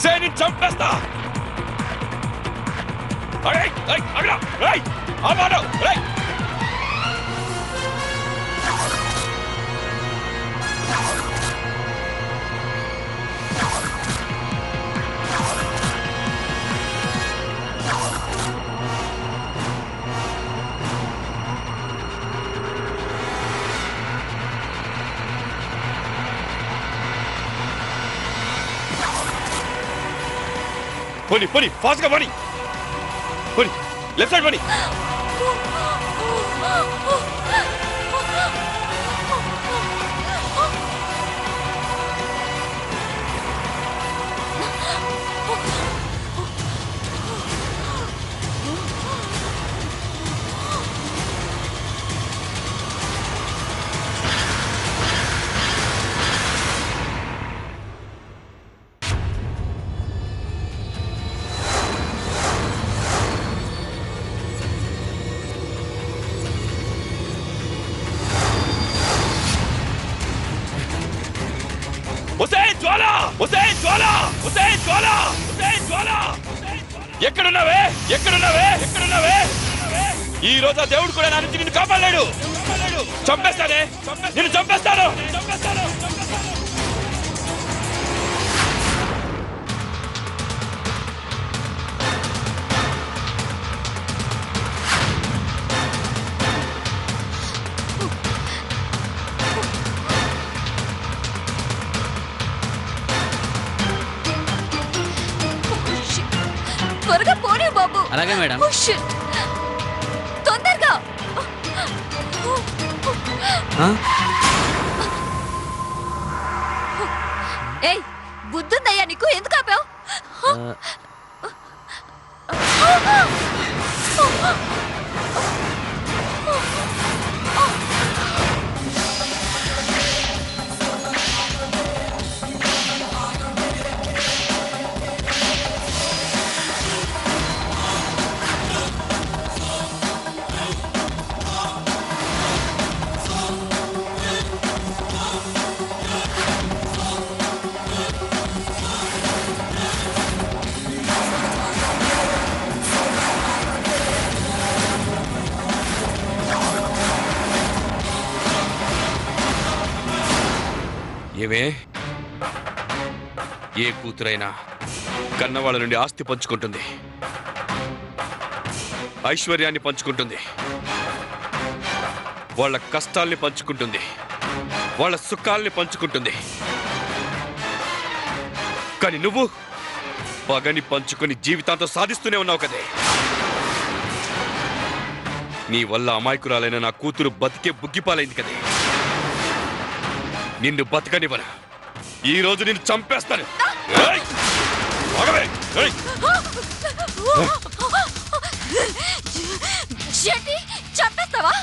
సేని చంపేస్తా. పోనీ పోనీ ఫాస్ట్ గా పోనీ. పోనీ లెఫ్ట్ సైడ్ పోనీ. ఎక్కడున్నావే? ఎక్కడున్నావే? ఎక్కడున్నావే? ఈ రోజు దేవుడు కూడా నా నుంచి నిన్ను కాపాడలేడు. చంపేస్తానే, నిన్ను చంపేస్తాను. త్వరగా పోనీ బాబు. అలాగే మేడం. తొందరగా. ఏయ్ బుద్ధుందయ్యా నీకు? ఎందుకు ఆపావు? ఏమే, ఏ కూతురైనా కన్నవాళ్ళ నుండి ఆస్తి పంచుకుంటుంది, ఐశ్వర్యాన్ని పంచుకుంటుంది, వాళ్ళ కష్టాల్ని పంచుకుంటుంది, వాళ్ళ సుఖాల్ని పంచుకుంటుంది. కానీ నువ్వు పగని పంచుకొని జీవితాంతో సాధిస్తూనే ఉన్నావు కదే. నీ వల్ల అమాయకురాలైన నా కూతురు బతికే బుగ్గిపాలైంది కదే. నిన్ను బతకనివ్వను. ఈ రోజు నిన్ను చంపేస్తాను. చంపేస్తావా?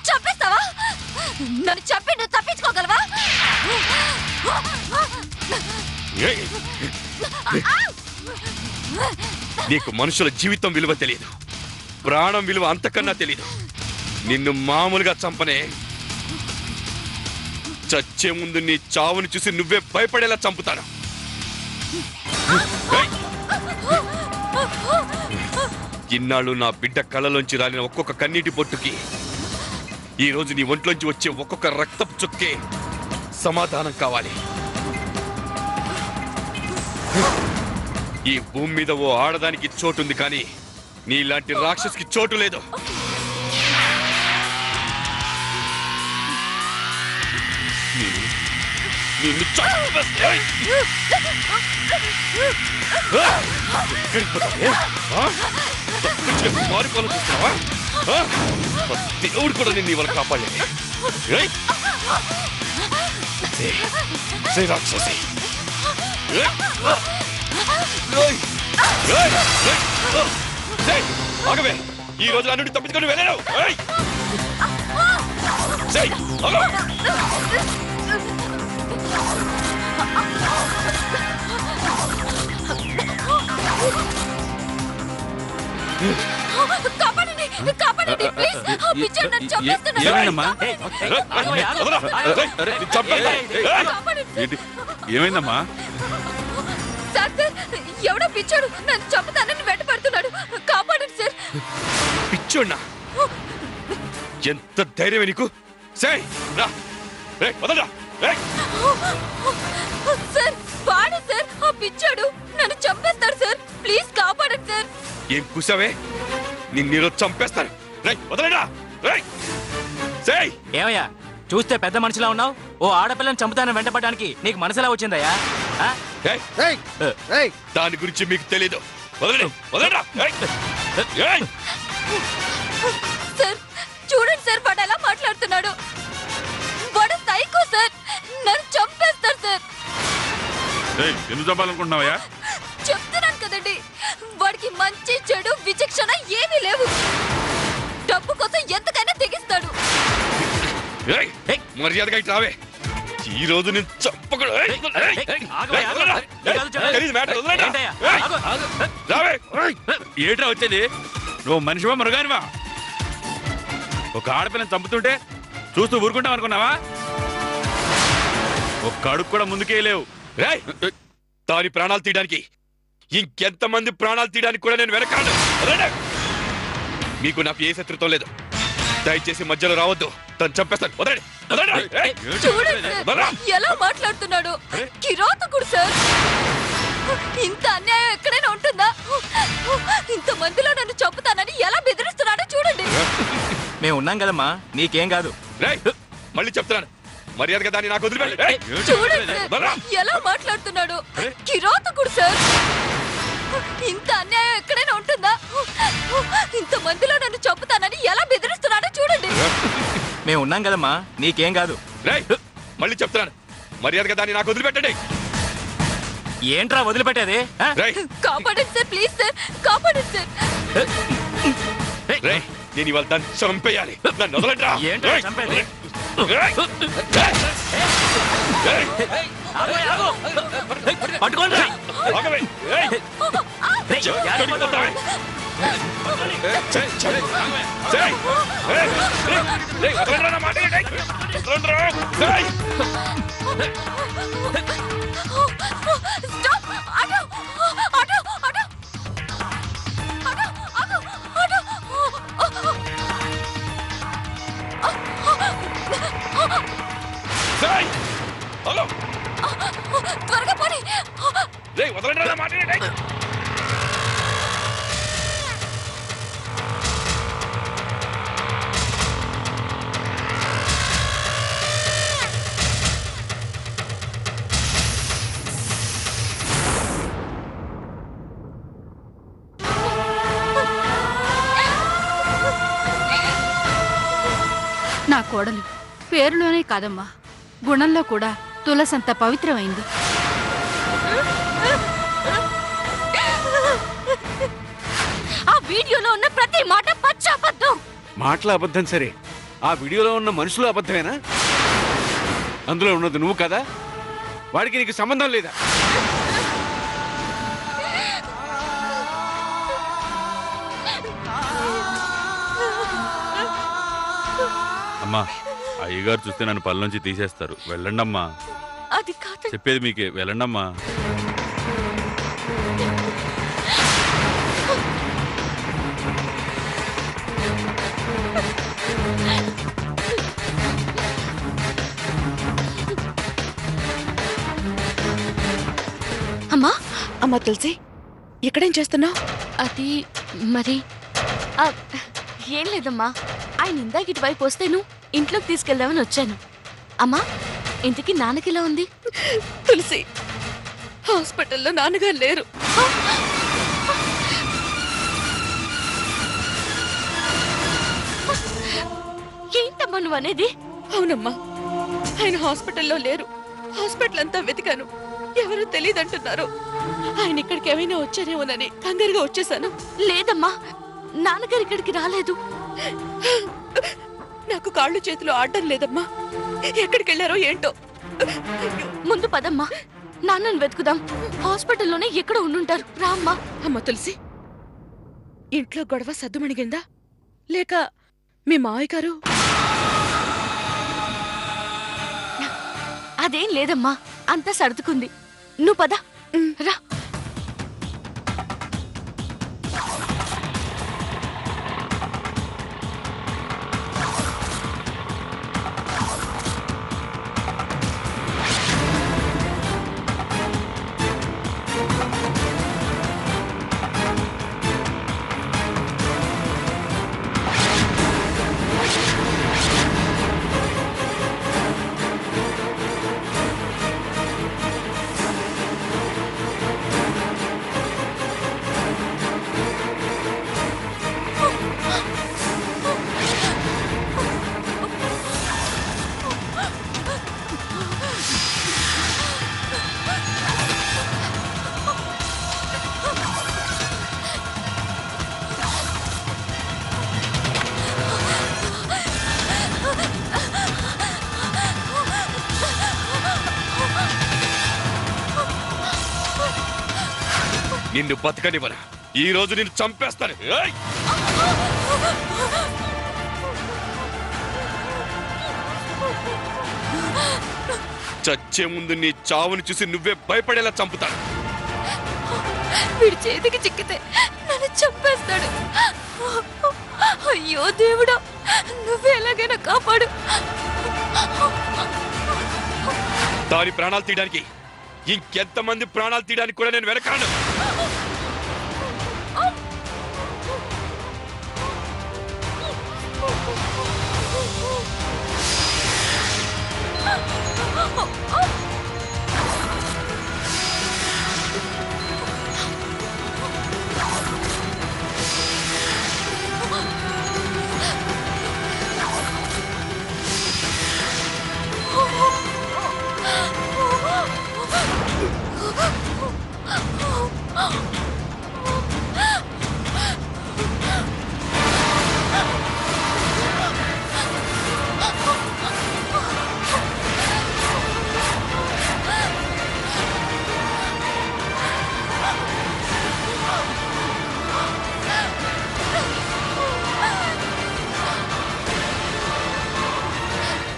చంపేస్తావా? నన్ను చంపి నువ్వు తప్పించుకోగలవా? నీకు మనుషుల జీవితం విలువ తెలియదు, ప్రాణం విలువ అంతకన్నా తెలియదు. నిన్ను మామూలుగా చంపనే, చచ్చే ముందు నీ చావుని చూసి నువ్వే భయపడేలా చంపుతాను. ఇన్నాళ్ళు నా బిడ్డ కళ్ళలోంచి రాలిన ఒక్కొక్క కన్నీటి పొట్టుకి ఈ రోజు నీ ఒంట్లోంచి వచ్చే ఒక్కొక్క రక్తపు చుక్కే సమాధానం కావాలి. ఈ భూమి మీద ఓ ఆడదానికి చోటుంది, కానీ నీలాంటి రాక్షసుకి చోటు లేదు. నిన్ను చంపేస్తాను. మారిపోవాలని చూస్తున్నావా? దేవుడు కూడా నిన్ను ఇవాళ కాపాడలేదు. రాక్షసి, ఆగవే. ఈ రోజు నా నుండి తప్పించుకొని వెళ్ళాను. కాపాడండి, కాపాడండి ప్లీజ్. పిచ్చోడు నన్ను చంపేస్తున్నాడు. ఏమైందమ్మా? ఏంటి ఏమైందమ్మా? సార్ సార్, ఎవడో పిచ్చోడు నన్ను చంపుతానని వెంటపడుతున్నాడు. కాపాడండి సార్. పిచ్చోడ్నా? ఎంత ధైర్యం నీకు? సేయ్ రా, రేయ్ వదలరా, రేయ్. సార్ వాడే సార్, ఆ పిచ్చోడు నన్ను చంపేస్తాడు సార్. ప్లీజ్ కాపాడండి సార్. ఏం కూసావే? నిన్ను చంపేస్తాను. రేయ్ వదలరా, రేయ్. సేయ్ ఏమయ్యా చూస్తే పెద్ద మనిషిలా ఉన్నావు? ఓ ఆడపిల్లని చంపుతానని వెంటపడడానికి నీకు మనసులా వచ్చిందయ్యా? ఆ? ఏయ్, దాని గురించి మీకు తెలీదు. వదలరా, వదలరా, రేయ్. ఏయ్. సార్ చూడండి సార్, వాడు ఎలా మాట్లాడుతున్నాడు. వాడు సైకో సార్, నన్ను చంపేస్తాడు సార్. ఎందుకు చంపాలనుకుంటున్నావయ్యా? చెప్తున్నాను కదండి, వాడికి మంచి చెడు విచక్షణ ఏమీ లేవు. డబ్బు కోసం ఎంతకైనా తెగిస్తాడు. ఏయ్, మర్యాదగా ఇటు రావే. ఈ రోజు నేను చంపకూడదు. ఏయ్, ఏయ్, ఏయ్, ఆగవయ్యా, ఆగు. వదలరా. ఏం కాదు చెప్పు. తెలీదు మ్యాటర్, వదలరా. ఏంటయ్యా? ఏయ్, ఆగు. రావే. ఏట్రా వచ్చేది? నువ్వు మనిషివా మృగానివా? ఒక ఆడపిల్లని చంపుతుంటే చూస్తూ ఊరుకుంటాం అనుకున్నావా? ఒక్క అడుగు కూడా ముందుకే లేవు. రేయ్, దాని ప్రాణాలు తీయడానికి ఇంకెంతమంది ప్రాణాలు తీయడానికి కూడా నేను వెనకాలను. వదలండి. మీకు నాకు ఏ శత్రుత్వం లేదు. దయచేసి మధ్యలో రావద్దు. తను చంపేస్తాను. వదలండి, వదలండి. ఏయ్, చూడండి సార్, వదలరా. ఎలా మాట్లాడుతున్నాడు. కిరాతకుడు సార్. ఇంత అన్యాయం ఎక్కడైనా ఉంటుందా? ఇంత మందిలో నన్ను చంపుతానని ఎలా బెదిరిస్తున్నాడో చూడండి. మేము ఉన్నాం కదమ్మా, నీకేం కాదు. రేయ్, మళ్ళీ చెప్తున్నాను, మర్యాదగా దాన్ని నాకు వదిలిపెట్టు. ఏయ్, చూడండి సార్, వదలరా. ఎలా మాట్లాడుతున్నాడు. కిరాతకుడు సార్. ఇంత అన్యాయం ఎక్కడైనా ఉంటుందా? ఇంత మందిలో నన్ను చంపుతానని ఎలా బెదిరిస్తున్నాడో చూడండి. మేము ఉన్నాం కదమ్మా, నీకేం కాదు. రేయ్, మళ్ళీ చెప్తున్నాను, మర్యాదగా దాన్ని నాకు వదిలిపెట్టండి. ఏంట్రా వదిలిపెట్టేది? ఆ? రేయ్, కాపాడండి సార్, ప్లీజ్ సార్, కాపాడండి సార్. రేయ్, నేను ఇవాళ దాన్ని చంపేయాలి. నన్ను వదలండిరా. ఏంట్రా రేయ్, చంపేది? రేయ్, రేయ్, రేయ్, ఆగవయ్యా, ఆగు. పట్టుకోండిరా. ఆగవే. రేయ్, రేయ్, యాడికి పోతావు? చెయ్, చెయ్, చెయ్. రేయ్, రేయ్, రేయ్, వదలండిరా నా మాట. రేయ్, వదలండిరా. రేయ్. Stop! Auto! Auto! Auto! Auto! Auto! Auto! రేయ్, హలో. త్వరగా పోనీ. రేయ్, వదలండిరా నా మాట. రేయ్. నా కోడలు పేరులోనే కాదమ్మా, గుణంలో కూడా తులసంత పవిత్రమైంది. ఆ వీడియోలో ఉన్న ప్రతి మాట పచ్చి అబద్ధం. మాటల అబద్ధం సరే, ఆ వీడియోలో ఉన్న మనుషులు అబద్ధమేనా? అందులో ఉన్నది నువ్వు కదా? వాడికి నీకు సంబంధం లేదా? అమ్మా, అయ్యగారు చూస్తే నన్ను పళ్ళ తీసేస్తారు. వెళ్ళండమ్మా. అది కాదు. చెప్పేది మీకే, వెళ్ళండమ్మా. అమ్మా, అమ్మా తులసి, ఇక్కడేం చేస్తున్నావు? అది మరి ఏం లేదమ్మా, ఆయన ఇందాక ఇటువైపు వస్తేను ఇంట్లోకి తీసుకెళ్దామని వచ్చాను. అమ్మా, ఇంతకీ నాన్నకిలా ఉంది? తులసి, హాస్పిటల్లో నాన్నగారు లేరు. ఏంటమ్మా నువ్వు అనేది? అవునమ్మా, ఆయన హాస్పిటల్లో లేరు. హాస్పిటల్ అంతా వెతికాను, ఎవరూ తెలియదంటున్నారు. ఆయన ఇక్కడికి ఏమైనా వచ్చారేమోనని కంగారుగా వచ్చేసాను. లేదమ్మా, నాన్నగారు ఇక్కడికి రాలేదు. నాకు కాళ్ళు చేతులు ఆడడం లేదమ్మా. ఎక్కడికి వెళ్ళారో ఏంటో. ముందు పదమ్మా, నాన్నని వెతుకుదాం. హాస్పిటల్లోనే ఎక్కడ ఉండుంటారు. రామ్మా. అమ్మ తులసి, ఇంట్లో గొడవ సద్దుమణిగిందా లేక మీ మావయ్య గారు అదేం లేదమ్మా, అంతా సర్దుకుంది. నువ్వు పద, రా. నిన్ను బతకనివ్వను. ఈ రోజు నిన్ను చంపేస్తాను. ఏయ్! చచ్చే ముందు నీ చావుని చూసి నువ్వే భయపడేలా చంపుతాను. వీడి చేతికి చిక్కితే నన్ను చంపేస్తాడు. అయ్యో దేవుడా, నువ్వే ఎలాగైనా కాపాడు. దాని ప్రాణాలు తీయడానికి ఇంకెంతమంది ప్రాణాలు తీయడానికి కూడా నేను వెనకాను.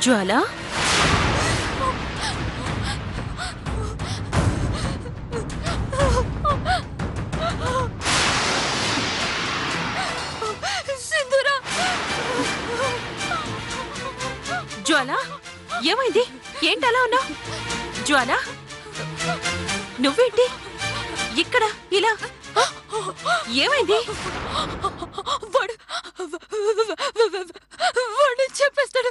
జ్వాల, సింధూరా, జ్వాల ఏమైంది? ఏంటి అలా ఉన్నావు? జ్వాల, నువ్వేంటి ఇక్కడ ఇలా? ఏమైంది? వాడు వాడు చెప్పేస్తాడు.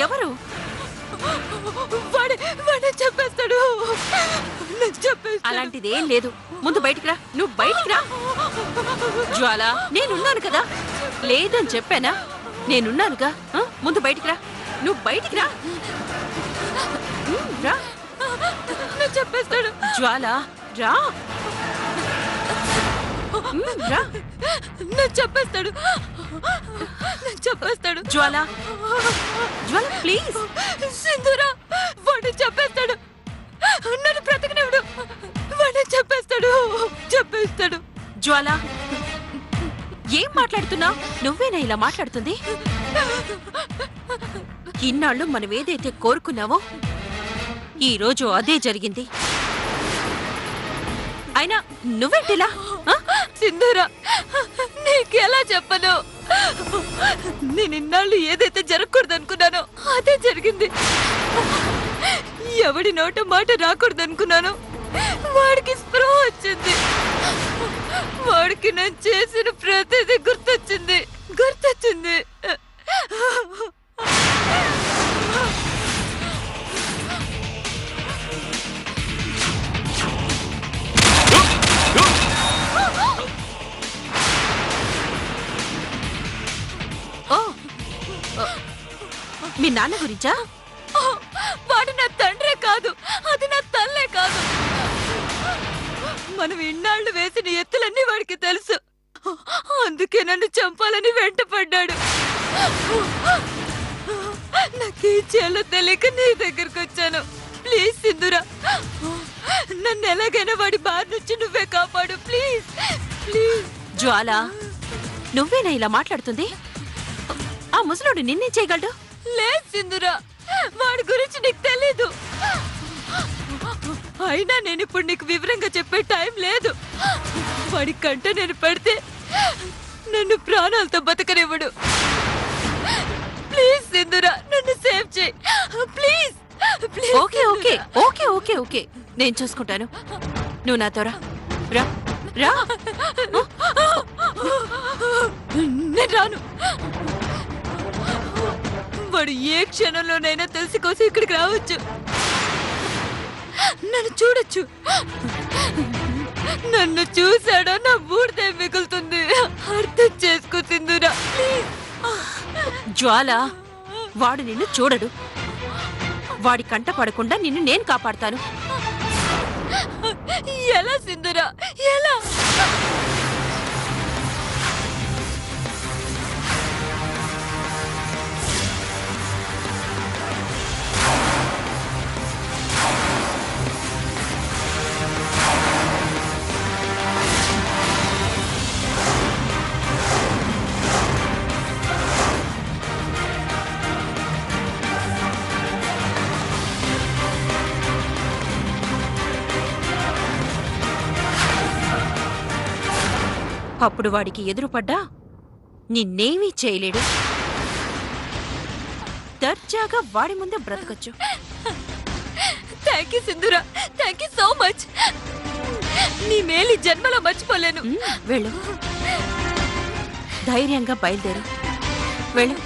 ఎవరు? వాడే చెప్పేస్తాడు. అలాంటిదేం లేదు. ముందు బయటికి రా. నువ్వు బయటికి రా. జ్వాల, నేనున్నాను కదా. లేదని చెప్పానా? నేనున్నానుగా. ముందు బయటికి రా. నువ్వు బయటికి రా. రా. చెప్పేస్తాడు. జ్వాల, రా. రా. చెప్పేస్తాడు. జ్వాల, జ్వాల ప్లీజ్. సింధూరా, వాడు చెప్పేస్తాడు. నన్ను బ్రతకనివ్వడు. వాడు చెప్పేస్తాడు. జ్వాల, ఏం మాట్లాడుతున్నావు? నువ్వేనా ఇలా మాట్లాడుతుంది? ఇన్నాళ్ళు మనం ఏదైతే కోరుకున్నావో ఈ రోజు అదే జరిగింది. అయినా నువ్వేంటిలా? సింధూరా, నీకెలా చెప్పను? నేను ఇన్నాళ్ళు ఏదైతే జరగకూడదు అనుకున్నానో అదే జరిగింది. ఎవడి నోట మాట రాకూడదు అనుకున్నాను, వాడికి స్పృహ వచ్చింది. వాడికి నేను చేసిన ప్రతిదీ గుర్తొచ్చింది. మీ నాన్న గురించా? వాడు నా తండ్రే కాదు, అది నా తల్లే కాదు. మనం ఇన్నాళ్ళు వేసిన ఎత్తులన్నీ వాడికి తెలుసు. అందుకే నన్ను చంపాలని వెంటపడ్డాడు. నాకేం చేయాలో తెలియక నీ దగ్గరకు వచ్చాను. ప్లీజ్ సింధూరా, నన్ను ఎలాగైనా వాడి బారి నుంచి నువ్వే కాపాడు ప్లీజ్ ప్లీజ్. జ్వాల, నువ్వేనా ఇలా మాట్లాడుతుంది? ఆ ముసలోడు నిన్నే చేయగలడు? లేదు సింధురా, వాడి గురించి నీకు తెలీదు. అయినా నేను ఇప్పుడు నీకు వివరంగా చెప్పే టైం లేదు. వాడి కంట నేను పెడితే నన్ను ప్రాణాలతో బతకనివ్వడు. ప్లీజ్ సింధురా, నన్ను సేవ్ చేయి please. Okay okay okay okay okay, నేను చూసుకుంటాను. నువ్వు నాతో రా రా రా. నేను రాను. వాడు ఏ క్షణంలోనైనా తెలిసి కోసం ఇక్కడికి రావచ్చు, నన్ను చూడొచ్చు. నన్ను చూసాడో నా బూడిదే మిగులుతుంది. అర్థం చేసుకో సింధురా ప్లీజ్. జ్వాల, వాడు నిన్ను చూడడు. వాడి కంట పడకుండా నిన్ను నేను కాపాడతాను. ఎలా సింధురా, ఎలా? అప్పుడు వాడికి ఎదురుపడ్డా నిన్నేమీ చేయలేడు. దర్జాగా వాడి ముందే బ్రతకొచ్చు. Thank you Sindhura, thank you so much. నీ మేలు జన్మలో మర్చిపోలేను. వెళ్ళు, ధైర్యంగా బయలుదేరు. వెళ్ళు.